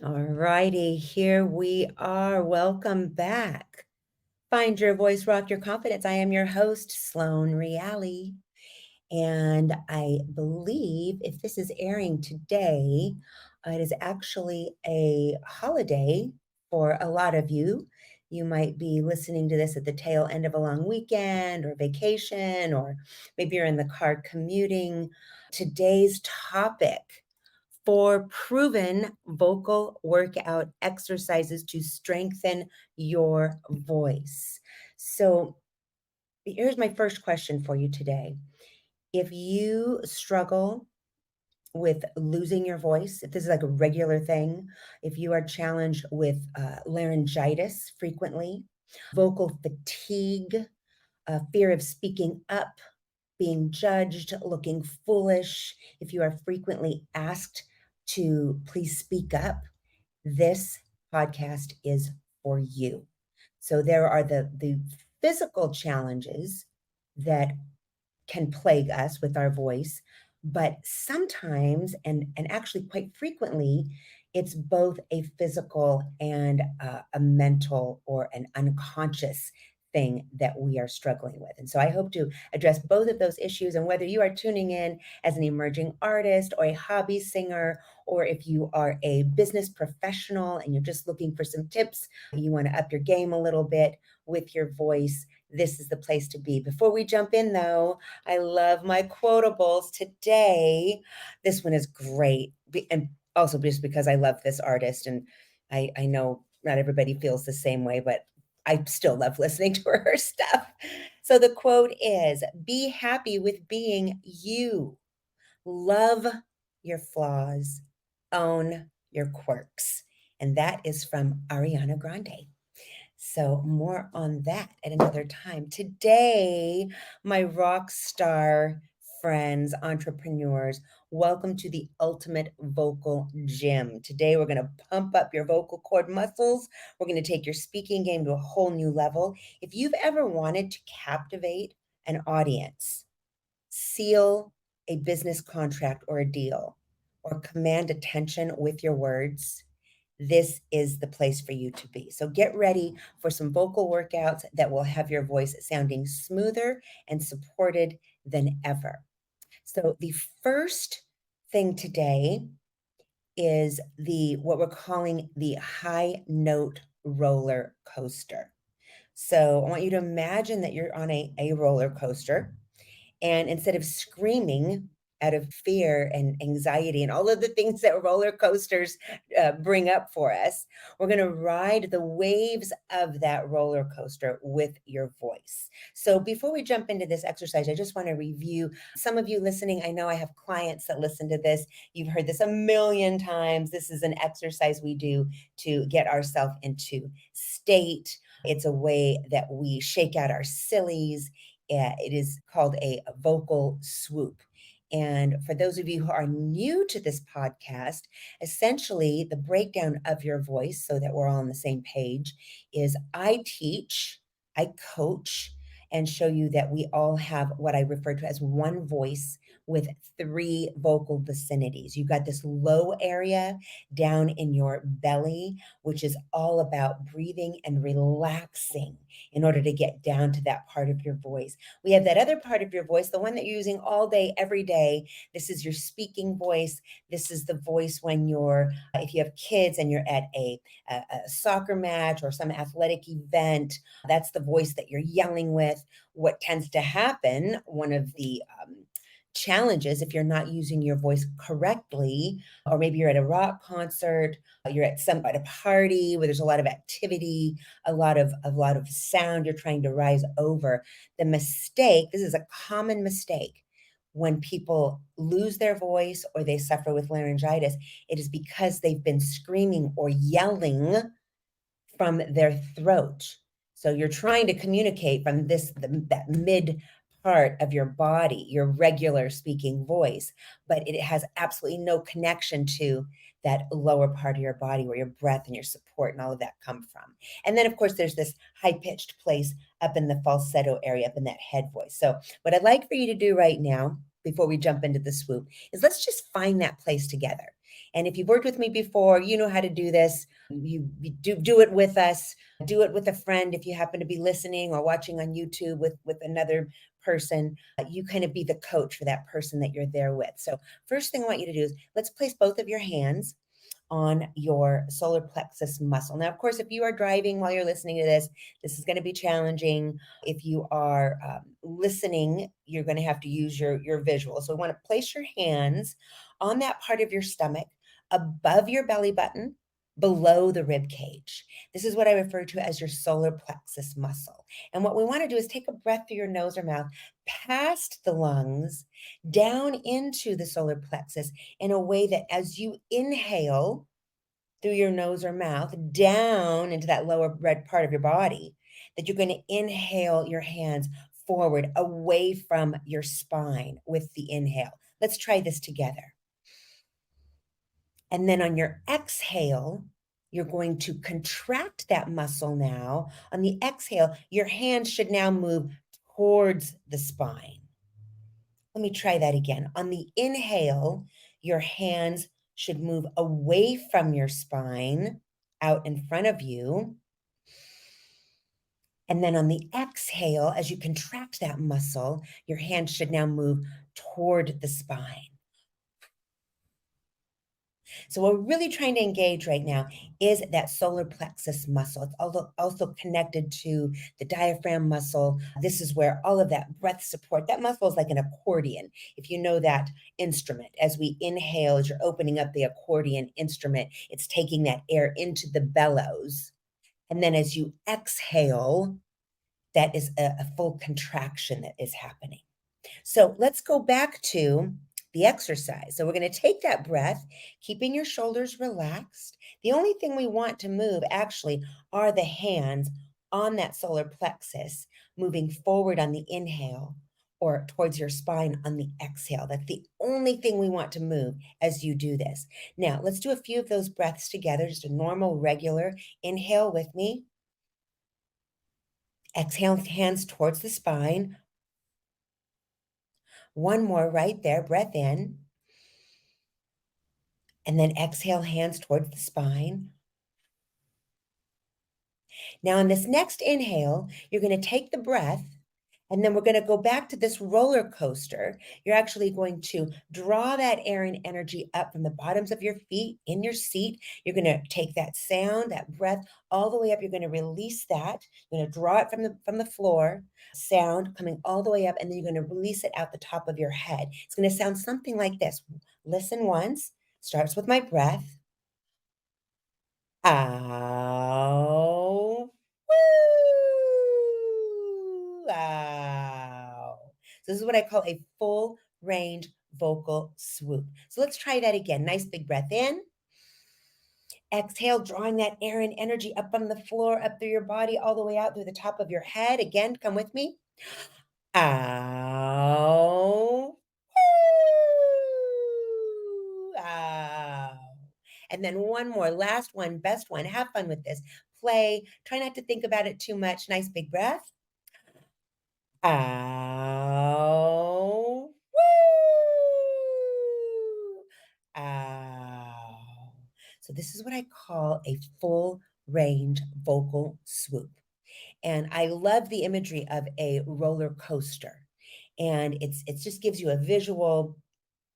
All righty, here we are. Welcome back. Find your voice, rock your confidence. I am your host, Sloan Reale. And I believe if this is airing today, it is actually a holiday for a lot of you. You might be listening to this at the tail end of a long weekend or vacation, or maybe you're in the car commuting. Today's topic: for proven vocal workout exercises to strengthen your voice. So, here's my first question for you today. If you struggle with losing your voice, if this is like a regular thing, if you are challenged with laryngitis frequently, vocal fatigue, fear of speaking up, being judged, looking foolish, if you are frequently asked to please speak up, this podcast is for you. So there are the physical challenges that can plague us with our voice, but sometimes and actually quite frequently, it's both a physical and a mental or an unconscious thing that we are struggling with. And so I hope to address both of those issues. And whether you are tuning in as an emerging artist or a hobby singer, or if you are a business professional and you're just looking for some tips, you want to up your game a little bit with your voice, this is the place to be. Before we jump in, though, I love my quotables today. This one is great. And also just because I love this artist, and I know not everybody feels the same way, but I still love listening to her stuff. So the quote is, "Be happy with being you. Love your flaws. Own your quirks." And that is from Ariana Grande. So more on that at another time. Today, my rock star friends, entrepreneurs, welcome to the ultimate vocal gym. Today, we're going to pump up your vocal cord muscles. We're going to take your speaking game to a whole new level. If you've ever wanted to captivate an audience, seal a business contract or a deal, or command attention with your words, this is the place for you to be. So get ready for some vocal workouts that will have your voice sounding smoother and supported than ever. So the first thing today is the what we're calling the high note roller coaster. So I want you to imagine that you're on a roller coaster, and instead of screaming out of fear and anxiety and all of the things that roller coasters bring up for us, we're going to ride the waves of that roller coaster with your voice. So before we jump into this exercise, I just want to review. Some of you listening, I know I have clients that listen to this. You've heard this a million times. This is an exercise we do to get ourselves into state. It's a way that we shake out our sillies. It is called a vocal swoop. And for those of you who are new to this podcast, essentially the breakdown of your voice, so that we're all on the same page, is I teach, I coach, and show you that we all have what I refer to as one voice with three vocal vicinities. You've got this low area down in your belly, which is all about breathing and relaxing in order to get down to that part of your voice. We have that other part of your voice, the one that you're using all day, every day. This is your speaking voice. This is the voice when if you have kids and you're at a soccer match or some athletic event, that's the voice that you're yelling with. What tends to happen, one of the challenges, if you're not using your voice correctly, or maybe you're at a rock concert, you're at a party where there's a lot of activity, a lot of sound you're trying to rise over. The mistake, this is a common mistake when people lose their voice or they suffer with laryngitis, it is because they've been screaming or yelling from their throat. So you're trying to communicate from that mid part of your body, your regular speaking voice, but it has absolutely no connection to that lower part of your body where your breath and your support and all of that come from. And then, of course, there's this high-pitched place up in the falsetto area, up in that head voice. So what I'd like for you to do right now, before we jump into the swoop, is let's just find that place together. And if you've worked with me before, you know how to do this. You do it with us. Do it with a friend if you happen to be listening or watching on YouTube with another person. You kind of be the coach for that person that you're there with. So first thing I want you to do is let's place both of your hands on your solar plexus muscle. Now, of course, if you are driving while you're listening to this is going to be challenging. If you are listening, you're going to have to use your visual. So we want to place your hands on that part of your stomach above your belly button, below the rib cage. This is what I refer to as your solar plexus muscle. And what we want to do is take a breath through your nose or mouth, past the lungs, down into the solar plexus in a way that as you inhale through your nose or mouth down into that lower red part of your body, that you're going to inhale your hands forward away from your spine with the inhale. Let's try this together. And then on your exhale, you're going to contract that muscle now. On the exhale, your hands should now move towards the spine. Let me try that again. On the inhale, your hands should move away from your spine, out in front of you. And then on the exhale, as you contract that muscle, your hands should now move toward the spine. So what we're really trying to engage right now is that solar plexus muscle. It's also connected to the diaphragm muscle. This is where all of that breath support, that muscle is like an accordion. If you know that instrument, as we inhale, as you're opening up the accordion instrument, it's taking that air into the bellows. And then as you exhale, that is a full contraction that is happening. So let's go back to the exercise. So we're going to take that breath, keeping your shoulders relaxed. The only thing we want to move actually are the hands on that solar plexus, moving forward on the inhale or towards your spine on the exhale. That's the only thing we want to move as you do this. Now, let's do a few of those breaths together, just a normal, regular inhale with me. Exhale, hands towards the spine. One more right there, breath in. And then exhale, hands towards the spine. Now, on this next inhale, you're going to take the breath, and then we're going to go back to this roller coaster. You're actually going to draw that air and energy up from the bottoms of your feet in your seat. You're going to take that sound, that breath, all the way up. You're going to release that. You're going to draw it from the floor, sound coming all the way up, and then you're going to release it out the top of your head. It's going to sound something like this. Listen once. Starts with my breath. Ow. Woo. Ow. So this is what I call a full range vocal swoop. So let's try that again. Nice big breath in. Exhale, drawing that air and energy up from the floor, up through your body, all the way out through the top of your head. Again, come with me. Ow. Woo. Ow. And then one more, last one, best one. Have fun with this. Play. Try not to think about it too much. Nice big breath. Ow. Woo. Ow. So this is what I call a full range vocal swoop. And I love the imagery of a roller coaster. And it just gives you a visual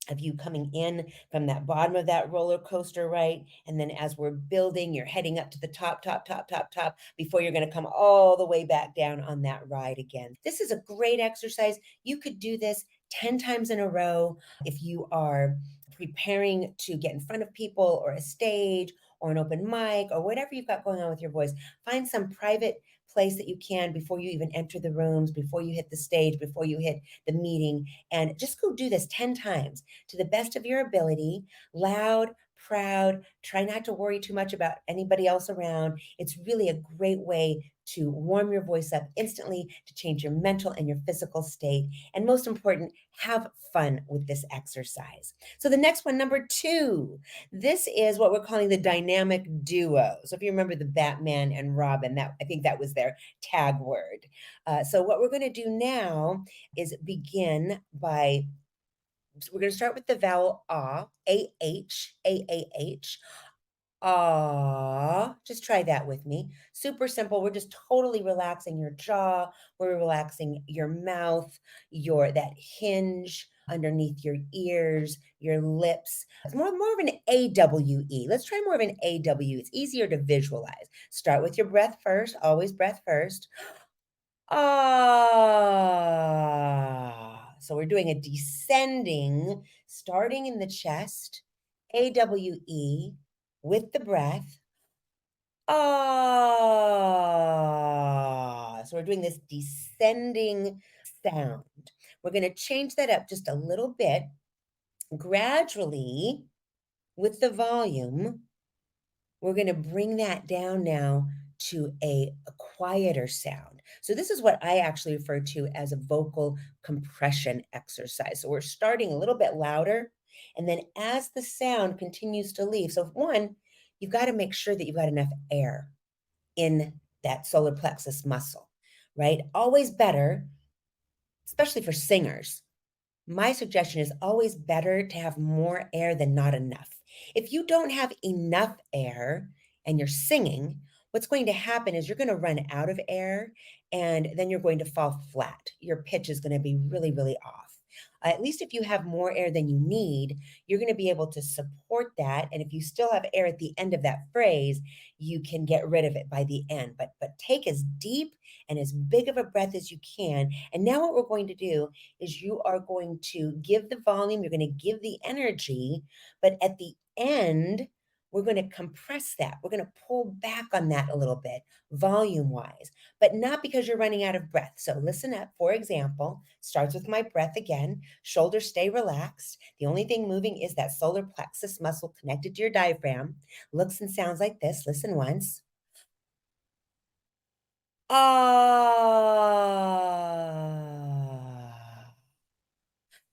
of you coming in from that bottom of that roller coaster, right? And then as we're building, you're heading up to the top before you're going to come all the way back down on that ride again. This is a great exercise. You could do this 10 times in a row if you are preparing to get in front of people or a stage or an open mic or whatever you've got going on with your voice. Find some private place that you can before you even enter the rooms, before you hit the stage, before you hit the meeting, and just go do this 10 times to the best of your ability, loud, proud. Try not to worry too much about anybody else around. It's really a great way to warm your voice up instantly, to change your mental and your physical state. And most important, have fun with this exercise. So the next one, number 2, this is what we're calling the dynamic duo. So if you remember the Batman and Robin, that I think that was their tag word. So what we're going to do now is begin by We're going to start with the vowel ah, A-H, A-A-H. Ah, just try that with me. Super simple. We're just totally relaxing your jaw. We're relaxing your mouth, that hinge underneath your ears, your lips. It's more of an AWE. Let's try more of an AW. It's easier to visualize. Start with your breath first, always breath first. Ah. So we're doing a descending, starting in the chest, AWE with the breath. Ah. So we're doing this descending sound. We're going to change that up just a little bit gradually with the volume. We're going to bring that down now to a quieter sound. So this is what I actually refer to as a vocal compression exercise. So we're starting a little bit louder, and then as the sound continues to leave, so one, you've got to make sure that you've got enough air in that solar plexus muscle, right? Always better, especially for singers. My suggestion is always better to have more air than not enough. If you don't have enough air and you're singing, what's going to happen is you're going to run out of air and then you're going to fall flat. Your pitch is going to be really, really off. At least if you have more air than you need, you're going to be able to support that. And if you still have air at the end of that phrase, you can get rid of it by the end. But take as deep and as big of a breath as you can. And now what we're going to do is you are going to give the volume, you're going to give the energy, but at the end, we're going to compress that. We're going to pull back on that a little bit, volume wise, but not because you're running out of breath. So listen up. For example, starts with my breath again. Shoulders stay relaxed. The only thing moving is that solar plexus muscle connected to your diaphragm. Looks and sounds like this. Listen once. Ah.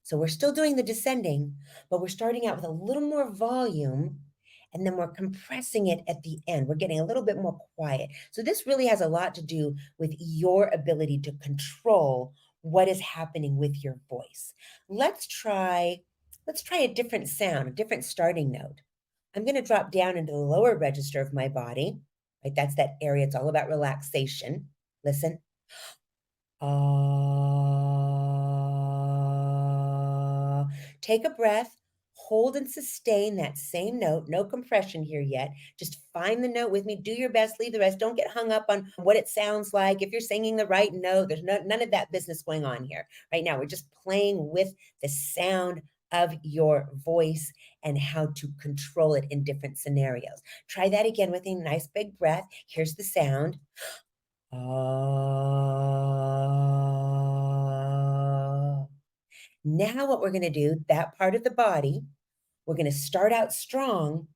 So we're still doing the descending, but we're starting out with a little more volume and then we're compressing it at the end. We're getting a little bit more quiet. So this really has a lot to do with your ability to control what is happening with your voice. Let's try a different sound, a different starting note. I'm going to drop down into the lower register of my body. Right? That's that area. It's all about relaxation. Listen. Ah. Take a breath, hold and sustain that same note. No compression here yet. Just find the note with me. Do your best, leave the rest. Don't get hung up on what it sounds like. If you're singing the right note, there's none of that business going on here. Right now, we're just playing with the sound of your voice and how to control it in different scenarios. Try that again with a nice big breath. Here's the sound. Ah. Now what we're going to do, that part of the body, we're going to start out strong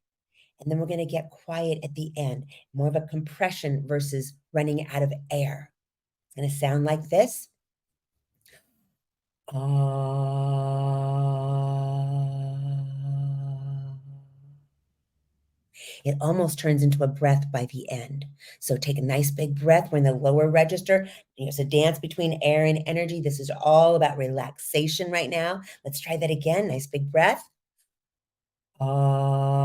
and then we're going to get quiet at the end. More of a compression versus running out of air. It's going to sound like this. Ah. It almost turns into a breath by the end. So take a nice big breath. We're in the lower register. It's a dance between air and energy. This is all about relaxation right now. Let's try that again. Nice big breath. Ah.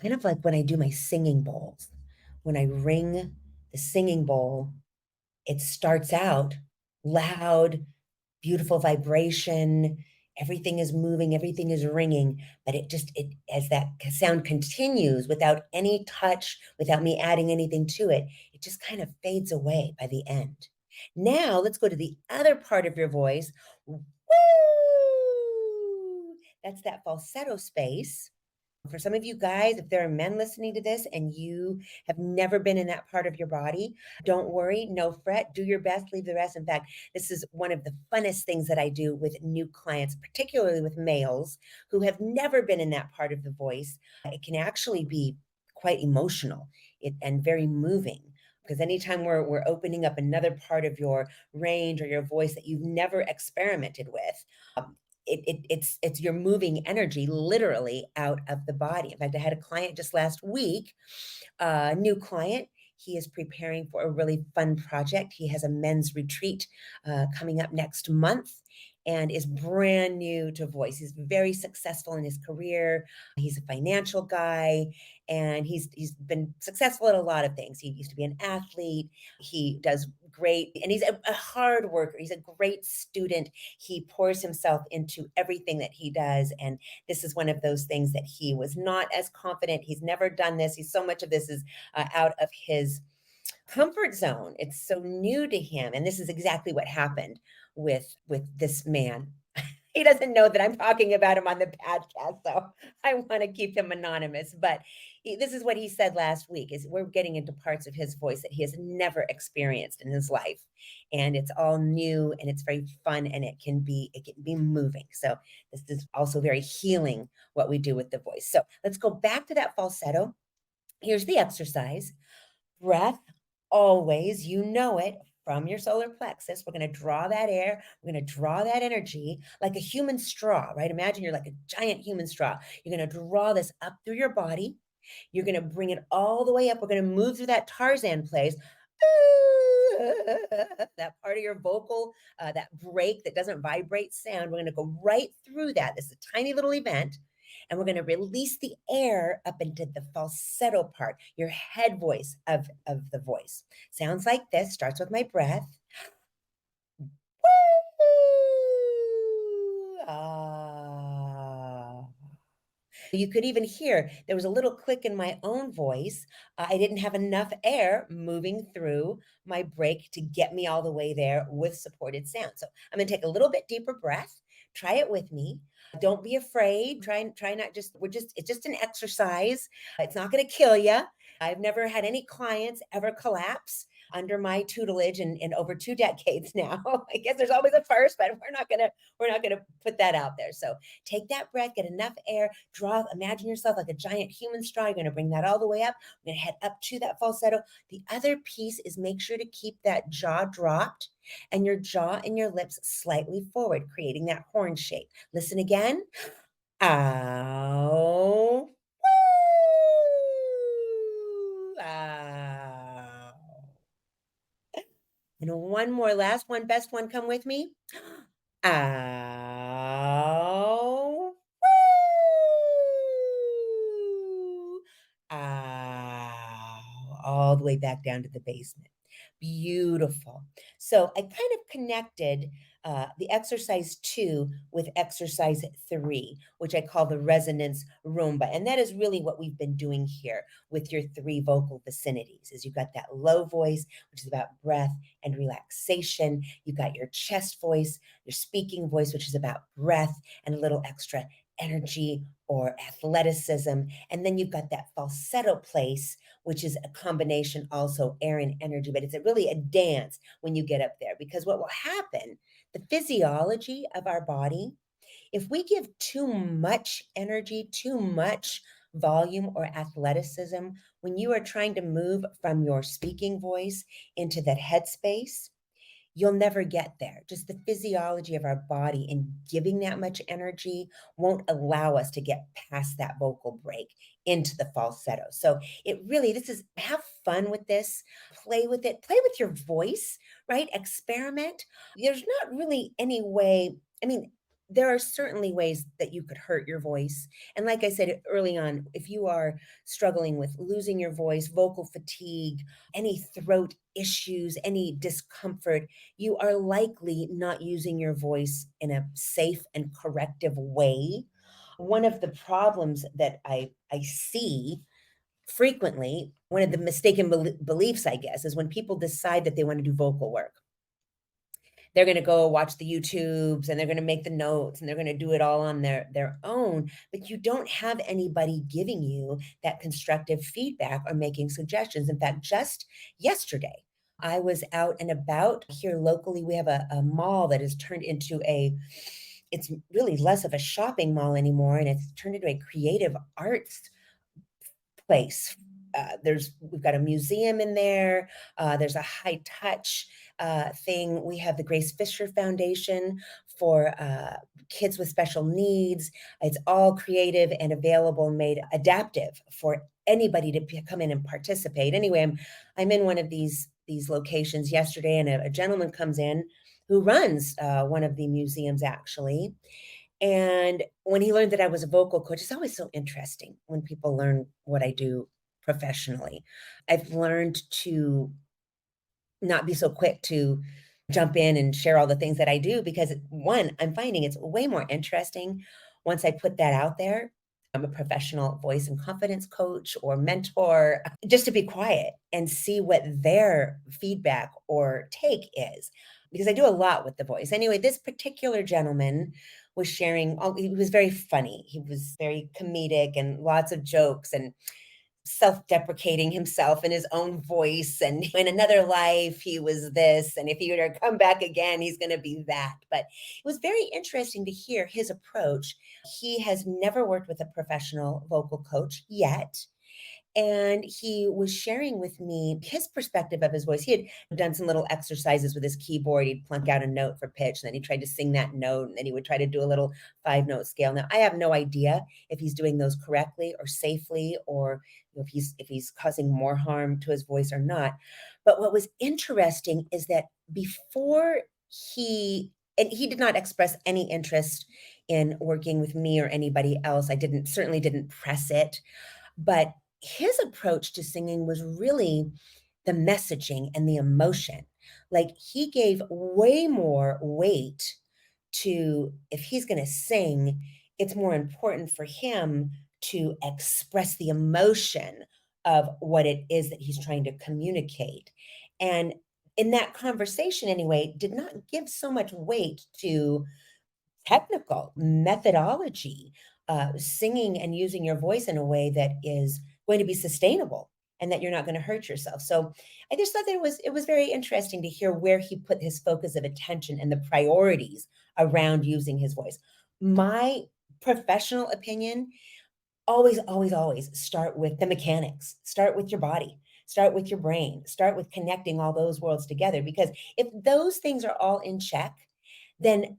Kind of like when I do my singing bowls. When I ring the singing bowl, it starts out loud, beautiful vibration, everything is moving, everything is ringing, but it as that sound continues without any touch, without me adding anything to it, it just kind of fades away by the end. Now let's go to the other part of your voice. Woo! That's that falsetto space. For some of you guys, if there are men listening to this and you have never been in that part of your body, don't worry, no fret, do your best, leave the rest. In fact, this is one of the funnest things that I do with new clients, particularly with males who have never been in that part of the voice. It can actually be quite emotional and very moving. Because anytime we're opening up another part of your range or your voice that you've never experimented with, it's you're moving energy literally out of the body. In fact, I had a client just last week, a new client. He is preparing for a really fun project. He has a men's retreat coming up next month and is brand new to voice. He's very successful in his career. He's a financial guy and he's been successful at a lot of things. He used to be an athlete. He does great and he's a hard worker. He's a great student. He pours himself into everything that he does and this is one of those things that he was not as confident. He's never done this. He's so much of this is out of his comfort zone. It's so new to him. And this is exactly what happened with this man. He doesn't know that I'm talking about him on the podcast, so I want to keep him anonymous. But this is what he said last week: is we're getting into parts of his voice that he has never experienced in his life, and it's all new and it's very fun and it can be moving. So this is also very healing what we do with the voice. So let's go back to that falsetto. Here's the exercise. Breath, always, you know it, from your solar plexus. We're going to draw that air. We're going to draw that energy like a human straw, right? Imagine you're like a giant human straw. You're going to draw this up through your body. You're going to bring it all the way up. We're going to move through that Tarzan place. That part of your vocal, that break that doesn't vibrate sound. We're going to go right through that. This is a tiny little event. And we're going to release the air up into the falsetto part, your head voice of the voice. Sounds like this, starts with my breath. Ah. You could even hear there was a little click in my own voice. I didn't have enough air moving through my break to get me all the way there with supported sound. So I'm going to take a little bit deeper breath. Try it with me. Don't be afraid. Try not just, it's just an exercise. It's not going to kill you. I've never had any clients ever collapse under my tutelage in over 2 decades now. I guess there's always a first, but we're not gonna put that out there. So take that breath, get enough air, imagine yourself like a giant human straw. You're going to bring that all the way up. We're going to head up to that falsetto. The other piece is make sure to keep that jaw dropped and your jaw and your lips slightly forward, creating that horn shape. Listen again. Ow. Woo. Ow. And one more, last one, best one, come with me. Ow. Woo. Ow. All the way back down to the basement. Beautiful. So I kind of connected the exercise 2 with exercise 3, which I call the resonance Roomba. And that is really what we've been doing here with your 3 vocal vicinities is you've got that low voice, which is about breath and relaxation. You've got your chest voice, your speaking voice, which is about breath and a little extra energy or athleticism. And then you've got that falsetto place, which is a combination also air and energy, but it's really a dance when you get up there because what will happen, the physiology of our body, if we give too much energy, too much volume or athleticism, when you are trying to move from your speaking voice into that headspace, you'll never get there. Just the physiology of our body and giving that much energy won't allow us to get past that vocal break into the falsetto. So it really, this is have fun with this, play with it, play with your voice, right? Experiment. There's not really any way, I mean, there are certainly ways that you could hurt your voice. And like I said early on, if you are struggling with losing your voice, vocal fatigue, any throat issues, any discomfort, you are likely not using your voice in a safe and corrective way. One of the problems that I see frequently, one of the mistaken beliefs, I guess, is when people decide that they want to do vocal work, they're going to go watch the YouTubes and they're going to make the notes and they're going to do it all on their own, but you don't have anybody giving you that constructive feedback or making suggestions. In fact, just yesterday, I was out and about here locally. We have a mall that has turned into it's really less of a shopping mall anymore, and it's turned into a creative arts place. We've got a museum in there. There's a high touch thing. We have the Grace Fisher Foundation for kids with special needs. It's all creative and available, made adaptive for anybody to come in and participate. Anyway, I'm in one of these locations yesterday, and a gentleman comes in who runs one of the museums actually. And when he learned that I was a vocal coach, it's always so interesting when people learn what I do professionally. I've learned to not be so quick to jump in and share all the things that I do because one, I'm finding it's way more interesting once I put that out there. I'm a professional voice and confidence coach or mentor, just to be quiet and see what their feedback or take is, because I do a lot with the voice. Anyway, this particular gentleman was sharing, oh, he was very funny. He was very comedic and lots of jokes and self-deprecating himself in his own voice, and in another life he was this, and if he were to come back again he's going to be that. But it was very interesting to hear his approach. He has never worked with a professional vocal coach yet, and he was sharing with me his perspective of his voice. He had done some little exercises with his keyboard. He'd plunk out a note for pitch, and then he tried to sing that note, and then he would try to do a little 5 note scale. Now, I have no idea if he's doing those correctly or safely, or if he's causing more harm to his voice or not. But what was interesting is that before he did not express any interest in working with me or anybody else. I didn't certainly didn't press it, but his approach to singing was really the messaging and the emotion. Like, he gave way more weight to, if he's going to sing, it's more important for him to express the emotion of what it is that he's trying to communicate. And in that conversation, anyway, did not give so much weight to technical methodology, singing and using your voice in a way that is going to be sustainable and that you're not going to hurt yourself. So I just thought that it was very interesting to hear where he put his focus of attention and the priorities around using his voice. My professional opinion, always, always, always start with the mechanics, start with your body, start with your brain, start with connecting all those worlds together. Because if those things are all in check, then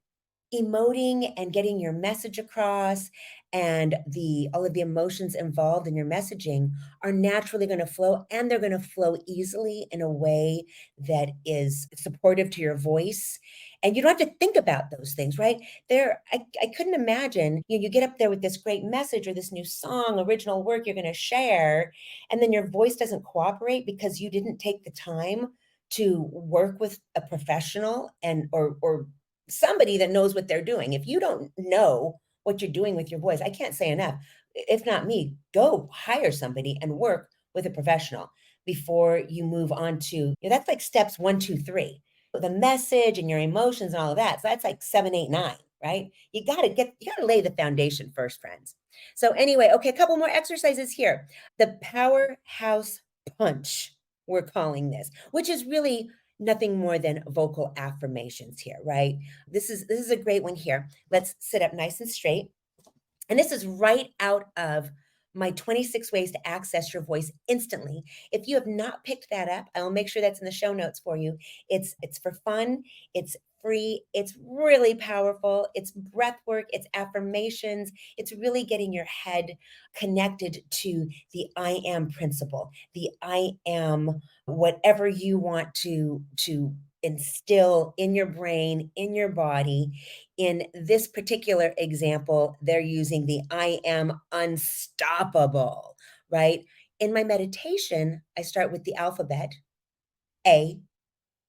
emoting and getting your message across and the all of the emotions involved in your messaging are naturally going to flow, and they're going to flow easily in a way that is supportive to your voice, and you don't have to think about those things, right? I couldn't imagine you get up there with this great message or this new song, original work you're going to share, and then your voice doesn't cooperate because you didn't take the time to work with a professional and or somebody that knows what they're doing. If you don't know what you're doing with your voice, I can't say enough. If not me, go hire somebody and work with a professional before you move on to, that's like steps one, two, three. The message and your emotions and all of that. So that's like seven, eight, nine, right? You gotta lay the foundation first, friends. So anyway, okay, a couple more exercises here. The Powerhouse Punch, we're calling this, which is really nothing more than vocal affirmations here, right? This is a great one here. Let's sit up nice and straight. And this is right out of my 26 ways to access your voice instantly. If you have not picked that up, I'll make sure that's in the show notes for you. It's for fun, it's free, it's really powerful, it's breath work, it's affirmations, it's really getting your head connected to the I am principle, the I am, whatever you want to instill in your brain, in your body. In this particular example, they're using the I am unstoppable, right? In my meditation, I start with the alphabet A.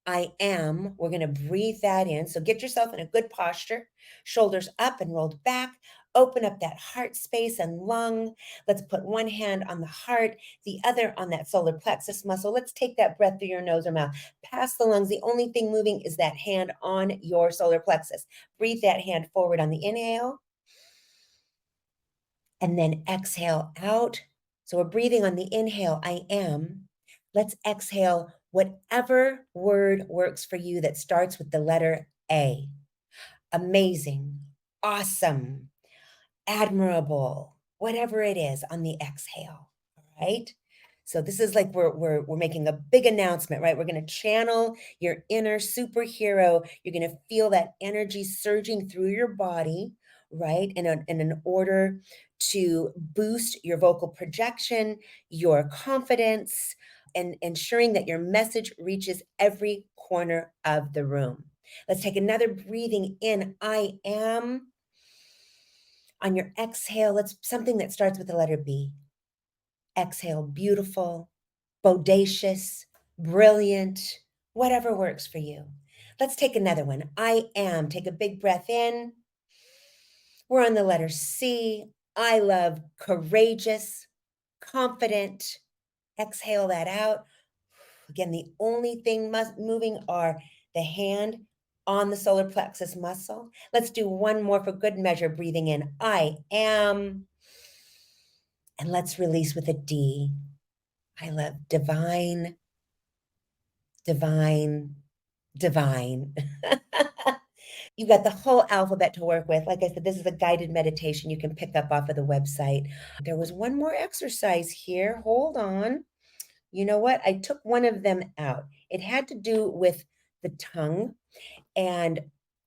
I am. We're going to breathe that in. So get yourself in a good posture, shoulders up and rolled back. Open up that heart space and lung. Let's put one hand on the heart, the other on that solar plexus muscle. Let's take that breath through your nose or mouth, past the lungs. The only thing moving is that hand on your solar plexus. Breathe that hand forward on the inhale and then exhale out. So we're breathing on the inhale, I am. Let's exhale whatever word works for you that starts with the letter A. Amazing, awesome, admirable, whatever it is on the exhale. All right. So this is like we're making a big announcement, right? We're going to channel your inner superhero. You're going to feel that energy surging through your body, right? In an order to boost your vocal projection, your confidence, and ensuring that your message reaches every corner of the room. Let's take another breathing in. I am. On your exhale, let's something that starts with the letter B. Exhale, beautiful, bodacious, brilliant, whatever works for you. Let's take another one. I am. Take a big breath in. We're on the letter C. I love courageous, confident. Exhale that out. Again, the only thing moving are the hand on the solar plexus muscle. Let's do one more for good measure. Breathing in. I am. And let's release with a D. I love divine, divine, divine. You got the whole alphabet to work with. Like I said, this is a guided meditation you can pick up off of the website. There was one more exercise here. Hold on. You know what? I took one of them out. It had to do with the tongue. And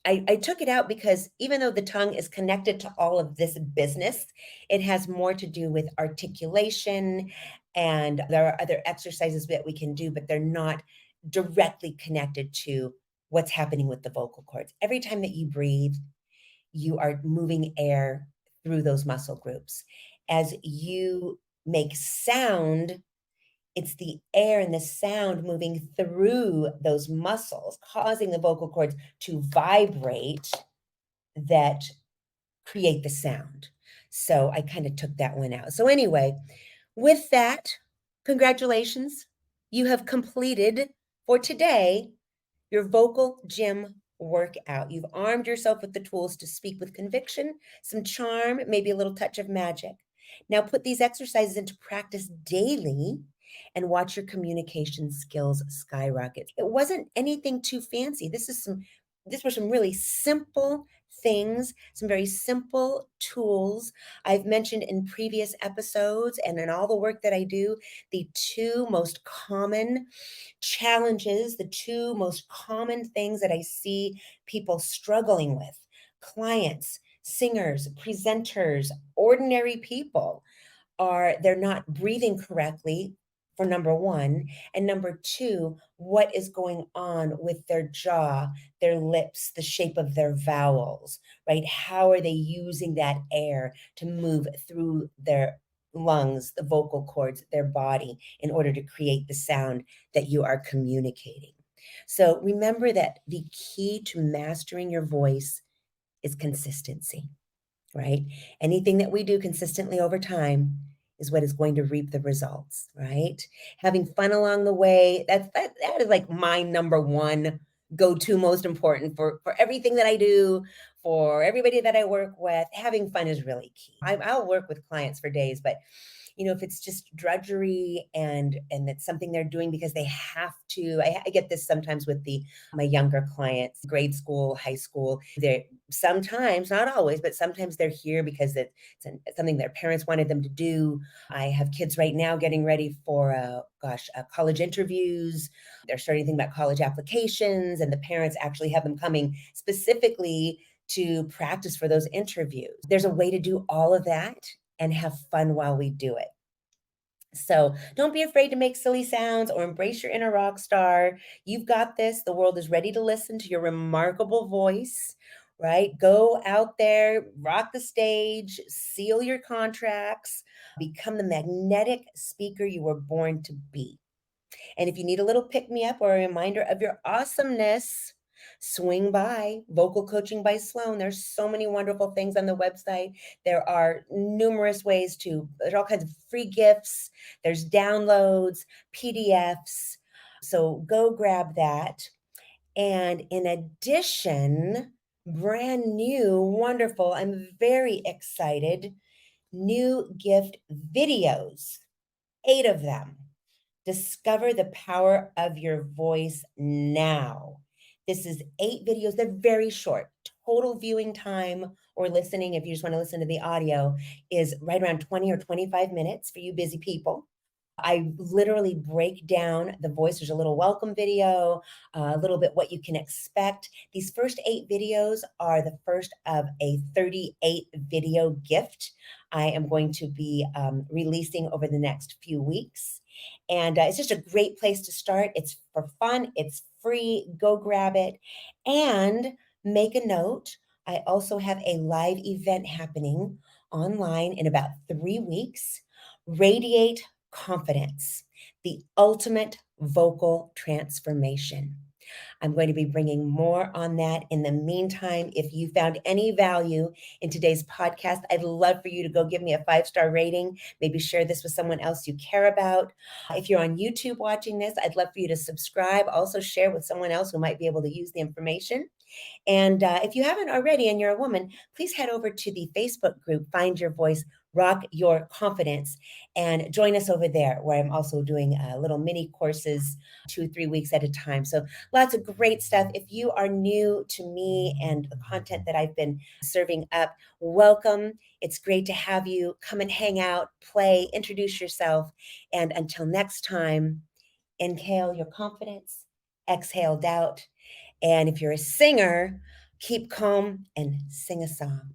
I took it out because even though the tongue is connected to all of this business, it has more to do with articulation. And there are other exercises that we can do, but they're not directly connected to what's happening with the vocal cords. Every time that you breathe, you are moving air through those muscle groups. As you make sound, it's the air and the sound moving through those muscles, causing the vocal cords to vibrate that create the sound. So I kind of took that one out. So anyway, with that, congratulations. You have completed for today your vocal gym workout. You've armed yourself with the tools to speak with conviction, some charm, maybe a little touch of magic. Now put these exercises into practice daily and watch your communication skills skyrocket. It wasn't anything too fancy. This were some really simple things, some very simple tools. I've mentioned in previous episodes and in all the work that I do, the two most common challenges, the two most common things that I see people struggling with, clients, singers, presenters, ordinary people, are they're not breathing correctly, for number one, and number two, what is going on with their jaw, their lips, the shape of their vowels, right? How are they using that air to move through their lungs, the vocal cords, their body, in order to create the sound that you are communicating? So remember that the key to mastering your voice is consistency, right? Anything that we do consistently over time is what is going to reap the results, right? Having fun along the way, that is like my number one go-to, most important for everything that I do, for everybody that I work with. Having fun is really key. I'll work with clients for days, but if it's just drudgery and it's something they're doing because they have to. I get this sometimes with my younger clients, grade school, high school. They're sometimes, not always, but sometimes they're here because it's something their parents wanted them to do. I have kids right now getting ready for college interviews. They're starting to think about college applications, and the parents actually have them coming specifically to practice for those interviews. There's a way to do all of that and have fun while we do it. So don't be afraid to make silly sounds or embrace your inner rock star. You've got this. The world is ready to listen to your remarkable voice, right? Go out there, rock the stage, seal your contracts, become the magnetic speaker you were born to be. And if you need a little pick me up or a reminder of your awesomeness, swing by Vocal Coaching by Sloan. There's so many wonderful things on the website. There are numerous ways there's all kinds of free gifts, there's downloads, PDFs. So go grab that. And in addition, brand new, wonderful, I'm very excited, new gift videos, 8 of them. Discover the power of your voice now. This is 8 videos. They're very short. Total viewing time or listening, if you just want to listen to the audio, is right around 20 or 25 minutes for you busy people. I literally break down the voice. There's a little welcome video, a little bit what you can expect. These first 8 videos are the first of a 38 video gift I am going to be releasing over the next few weeks. And it's just a great place to start. It's for fun, it's free. Go grab it. And make a note. I also have a live event happening online in about 3 weeks. Radiate confidence, the ultimate vocal transformation. I'm going to be bringing more on that. In the meantime, if you found any value in today's podcast, I'd love for you to go give me a 5-star rating. Maybe share this with someone else you care about. If you're on YouTube watching this, I'd love for you to subscribe. Also, share with someone else who might be able to use the information. And if you haven't already and you're a woman, please head over to the Facebook group, Find Your Voice, Rock Your Confidence, and join us over there, where I'm also doing little mini courses 2, 3 weeks at a time. So lots of great stuff. If you are new to me and the content that I've been serving up, welcome. It's great to have you. Come and hang out, play, introduce yourself. And until next time, inhale your confidence, exhale doubt. And if you're a singer, keep calm and sing a song.